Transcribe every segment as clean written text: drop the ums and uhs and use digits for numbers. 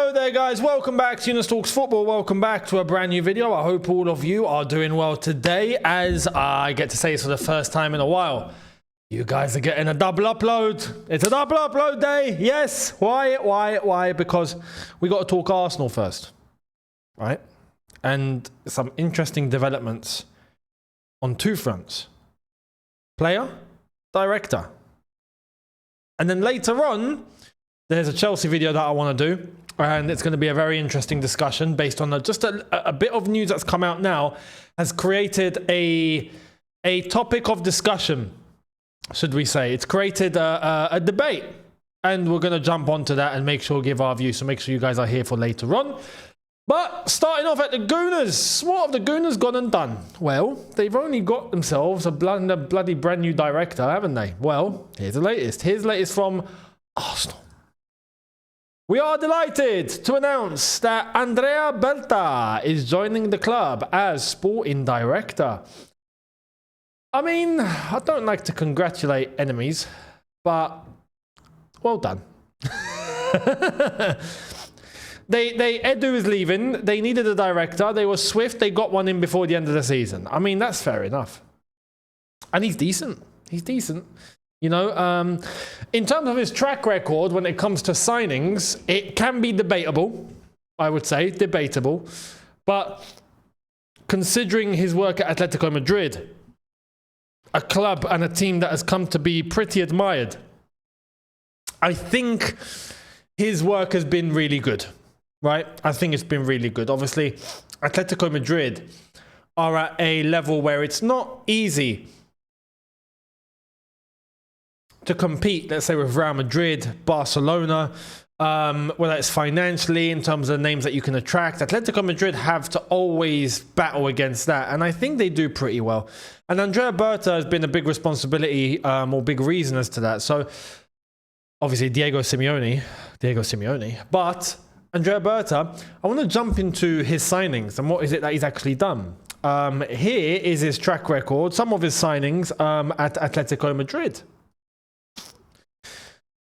Hello there guys, welcome back to Younes Talks Football. Welcome back to a brand new video. I hope all of you are doing well today, as I get to say this for the first time in a while. You guys are getting a double upload. It's a double upload day. Yes. Why? Because we got to talk Arsenal first, right? And some interesting developments on two fronts. Player, director. And then later on, there's a Chelsea video that I want to do, and it's going to be a very interesting discussion based on just a bit of news that's come out now, has created a topic of discussion, should we say. It's created a debate, and we're going to jump onto that and make sure we give our view, so make sure you guys are here for later on. But starting off at the Gooners, what have the Gooners gone and done? Well, they've only got themselves a bloody brand new director, haven't they? Well, here's the latest. Here's the latest from Arsenal. We are delighted to announce that Andrea Berta is joining the club as sporting director. I mean, I don't like to congratulate enemies, but well done. Edu is leaving. They needed a director. They were swift. They got one in before the end of the season. I mean, that's fair enough. And he's decent. He's decent. You know, in terms of his track record when it comes to signings, it can be debatable, I would say, debatable. But considering his work at Atletico Madrid, a club and a team that has come to be pretty admired, I think his work has been really good, right? I think it's been really good. Obviously, Atletico Madrid are at a level where it's not easy to compete, let's say, with Real Madrid, Barcelona, whether it's financially, in terms of the names that you can attract. Atletico Madrid have to always battle against that, and I think they do pretty well. And Andrea Berta has been a big responsibility, or big reason as to that. So, obviously, Diego Simeone. But Andrea Berta, I want to jump into his signings and what is it that he's actually done. Here is his track record, some of his signings at Atletico Madrid.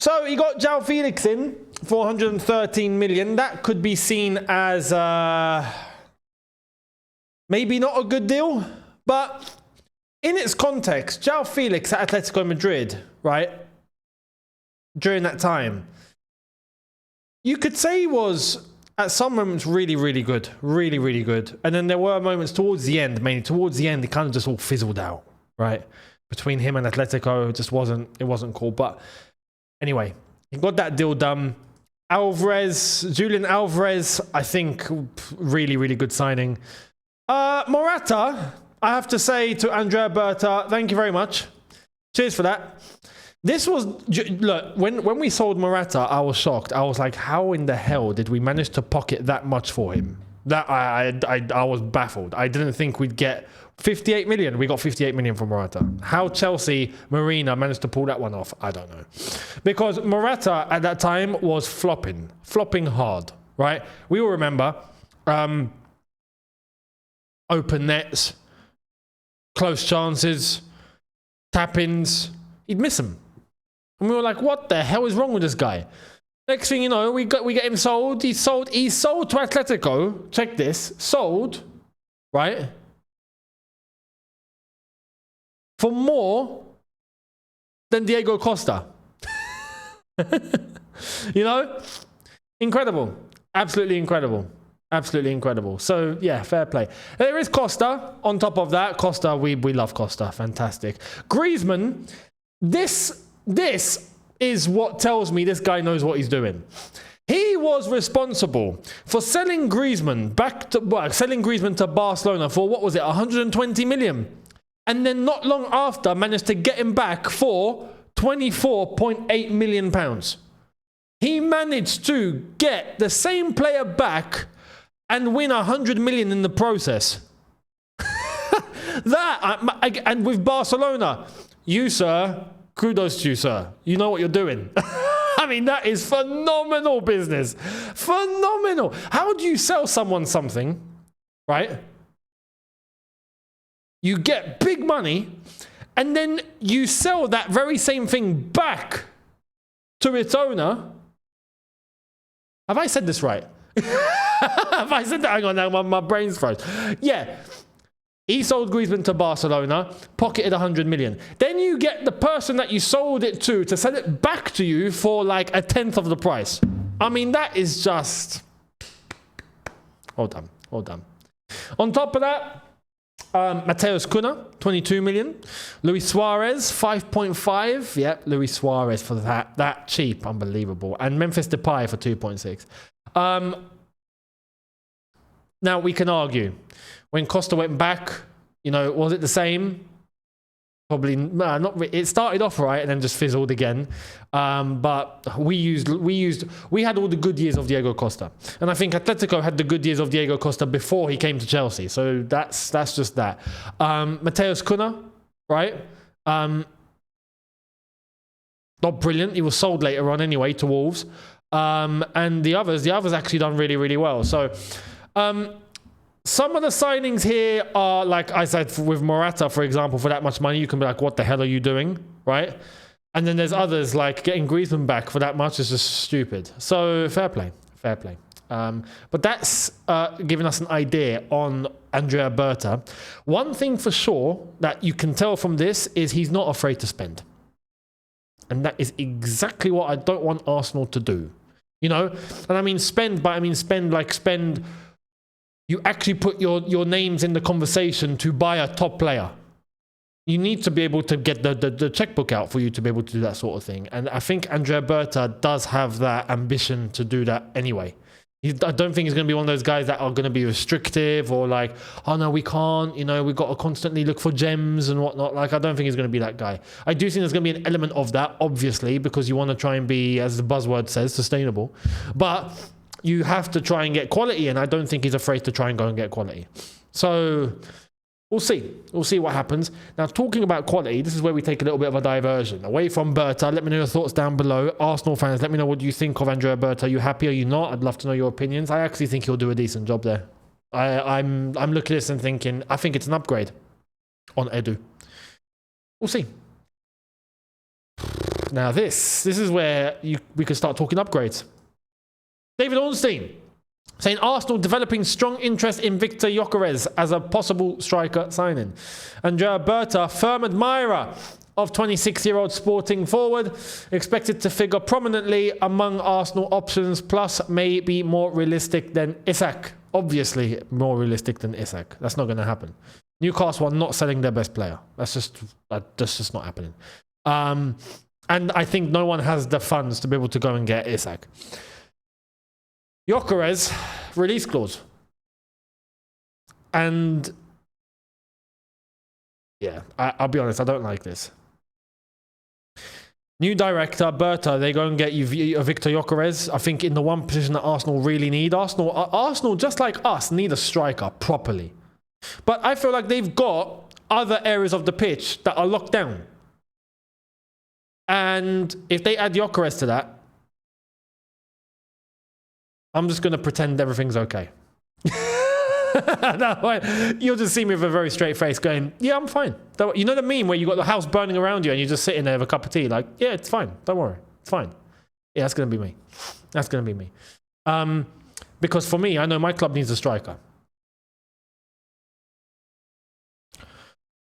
So he got João Felix in for 113 million. That could be seen as maybe not a good deal, but in its context, João Felix at Atletico Madrid, right, during that time, you could say he was at some moments really, really good. Really, really good. And then there were moments towards the end, mainly towards the end, it kind of just all fizzled out, right? Between him and Atletico, it wasn't cool. But anyway, he got that deal done. Julian Alvarez, I think, really, really good signing. Morata, I have to say to Andrea Berta, thank you very much. Cheers for that. This was, look, when we sold Morata, I was shocked. I was like, how in the hell did we manage to pocket that much for him? That I was baffled. I didn't think we'd get 58 million. We got 58 million from Morata. How Chelsea, Marina managed to pull that one off, I don't know. Because Morata at that time was flopping hard, right? We all remember open nets, close chances, tap-ins. He'd miss them. And we were like, what the hell is wrong with this guy? Next thing you know, we get him sold. He's sold to Atletico. Check this. Sold, right? For more than Diego Costa. You know? Incredible. Absolutely incredible. Absolutely incredible. So, yeah, fair play. There is Costa. On top of that, Costa, we love Costa. Fantastic. Griezmann, this is what tells me this guy knows what he's doing. He was responsible for selling Griezmann to Barcelona for, what was it, 120 million? And then not long after managed to get him back for 24.8 million pounds. He managed to get the same player back and win 100 million in the process. And with Barcelona, you, sir, kudos to you, sir. You know what you're doing. I mean, that is phenomenal business. Phenomenal. How do you sell someone something, right? You get big money, and then you sell that very same thing back to its owner Have I said this right? Have I said that? Hang on, now my brain's froze. Yeah. He sold Griezmann to Barcelona, pocketed 100 million. Then you get the person that you sold it to sell it back to you for like 1/10 of the price. I mean, that is just... Well done, well done. On top of that, Mateus Cunha, 22 million. Luis Suarez, 5.5. Yep, Luis Suarez for that cheap, unbelievable. And Memphis Depay for 2.6. Now, we can argue. When Costa went back, you know, was it the same? Probably not. It started off right and then just fizzled again. But we had all the good years of Diego Costa, and I think Atletico had the good years of Diego Costa before he came to Chelsea. So that's just that. Mateus Cunha, right? Not brilliant. He was sold later on anyway to Wolves. And the others actually done really, really well. So. Some of the signings here are, like I said, with Morata, for example, for that much money, you can be like, what the hell are you doing, right? And then there's others, like getting Griezmann back for that much is just stupid. So, fair play, fair play. But that's giving us an idea on Andrea Berta. One thing for sure that you can tell from this is he's not afraid to spend. And that is exactly what I don't want Arsenal to do. You know? And I mean spend, but I mean spend... You actually put your names in the conversation to buy a top player. You need to be able to get the checkbook out for you to be able to do that sort of thing. And I think Andrea Berta does have that ambition to do that anyway. I don't think he's going to be one of those guys that are going to be restrictive or like, oh no, we can't, you know, we've got to constantly look for gems and whatnot. Like, I don't think he's going to be that guy. I do think there's going to be an element of that, obviously, because you want to try and be, as the buzzword says, sustainable. But you have to try and get quality, and I don't think he's afraid to try and go and get quality. So we'll see. We'll see what happens. Now, talking about quality, this is where we take a little bit of a diversion. Away from Berta, let me know your thoughts down below. Arsenal fans, let me know what you think of Andrea Berta. Are you happy? Are you not? I'd love to know your opinions. I actually think he'll do a decent job there. I'm looking at this and thinking, I think it's an upgrade on Edu. We'll see. Now, this is where we could start talking upgrades. David Ornstein saying Arsenal developing strong interest in Victor Gyokeres as a possible striker signing. Andrea Berta, firm admirer of 26-year-old Sporting forward, expected to figure prominently among Arsenal options, plus may be more realistic than Isak. Obviously more realistic than Isak. That's not going to happen. Newcastle are not selling their best player. That's just not happening. And I think no one has the funds to be able to go and get Isak. Gyokeres, release clause. And yeah, I'll be honest, I don't like this. New director, Berta, they go and get you Victor Gyokeres. I think in the one position that Arsenal really need. Arsenal, just like us, need a striker properly. But I feel like they've got other areas of the pitch that are locked down. And if they add Gyokeres to that, I'm just going to pretend everything's okay. No, you'll just see me with a very straight face going, yeah, I'm fine. You know the meme where you got the house burning around you and you're just sitting there with a cup of tea like, yeah, it's fine. Don't worry. It's fine. Yeah, that's going to be me. That's going to be me. Because for me, I know my club needs a striker.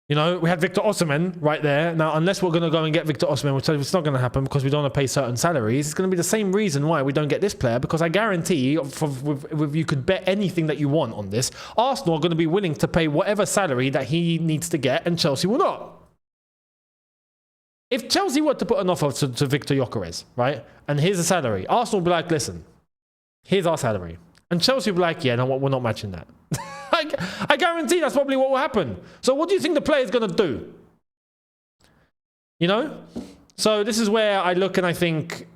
You know, we had Victor Osimhen right there. Now, unless we're going to go and get Victor Osimhen, which it's not going to happen because we don't want to pay certain salaries, it's going to be the same reason why we don't get this player, because I guarantee, you could bet anything that you want on this, Arsenal are going to be willing to pay whatever salary that he needs to get, and Chelsea will not. If Chelsea were to put an offer to Victor Gyokeres, right, and here's a salary, Arsenal will be like, listen, here's our salary. And Chelsea will be like, yeah, no, we're not matching that. I guarantee that's probably what will happen. So what do you think the player's going to do? You know? So this is where I look and I think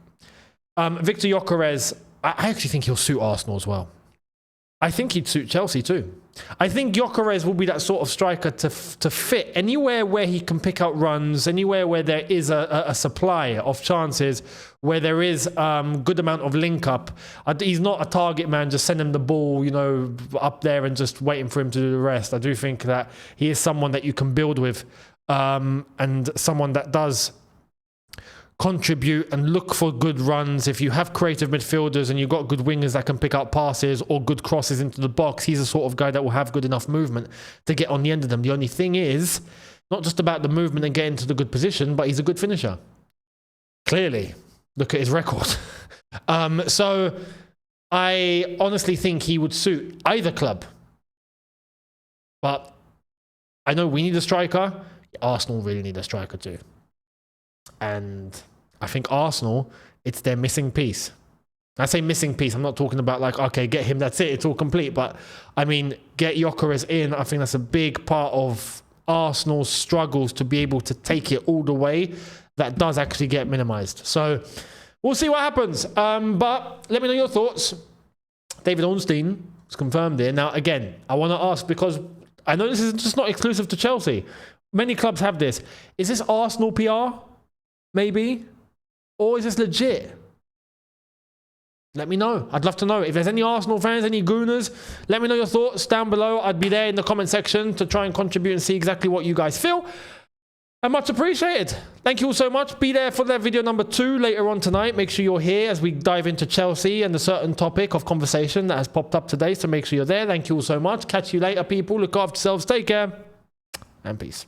Victor Gyokeres, I actually think he'll suit Arsenal as well. I think he'd suit Chelsea too. I think Gyokeres will be that sort of striker to fit anywhere where he can pick out runs, anywhere where there is a supply of chances, where there is good amount of link up. He's not a target man, just send him the ball, you know, up there and just waiting for him to do the rest. I do think that he is someone that you can build with and someone that does contribute and look for good runs. If you have creative midfielders and you've got good wingers that can pick up passes or good crosses into the box, he's the sort of guy that will have good enough movement to get on the end of them. The only thing is, not just about the movement and getting to the good position, but he's a good finisher. Clearly, look at his record. So I honestly think he would suit either club. But I know we need a striker. Arsenal really need a striker too. And I think Arsenal, it's their missing piece. I say missing piece, I'm not talking about like, okay, get him, that's it, it's all complete. But I mean, get Gyokeres in. I think that's a big part of Arsenal's struggles to be able to take it all the way. That does actually get minimised. So we'll see what happens. But let me know your thoughts. David Ornstein is confirmed here. Now, again, I want to ask, because I know this is just not exclusive to Chelsea. Many clubs have this. Is this Arsenal PR? Maybe? Or is this legit? Let me know. I'd love to know. If there's any Arsenal fans, any Gooners, let me know your thoughts down below. I'd be there in the comment section to try and contribute and see exactly what you guys feel. And much appreciated. Thank you all so much. Be there for that video number 2 later on tonight. Make sure you're here as we dive into Chelsea and a certain topic of conversation that has popped up today. So make sure you're there. Thank you all so much. Catch you later, people. Look after yourselves. Take care. And peace.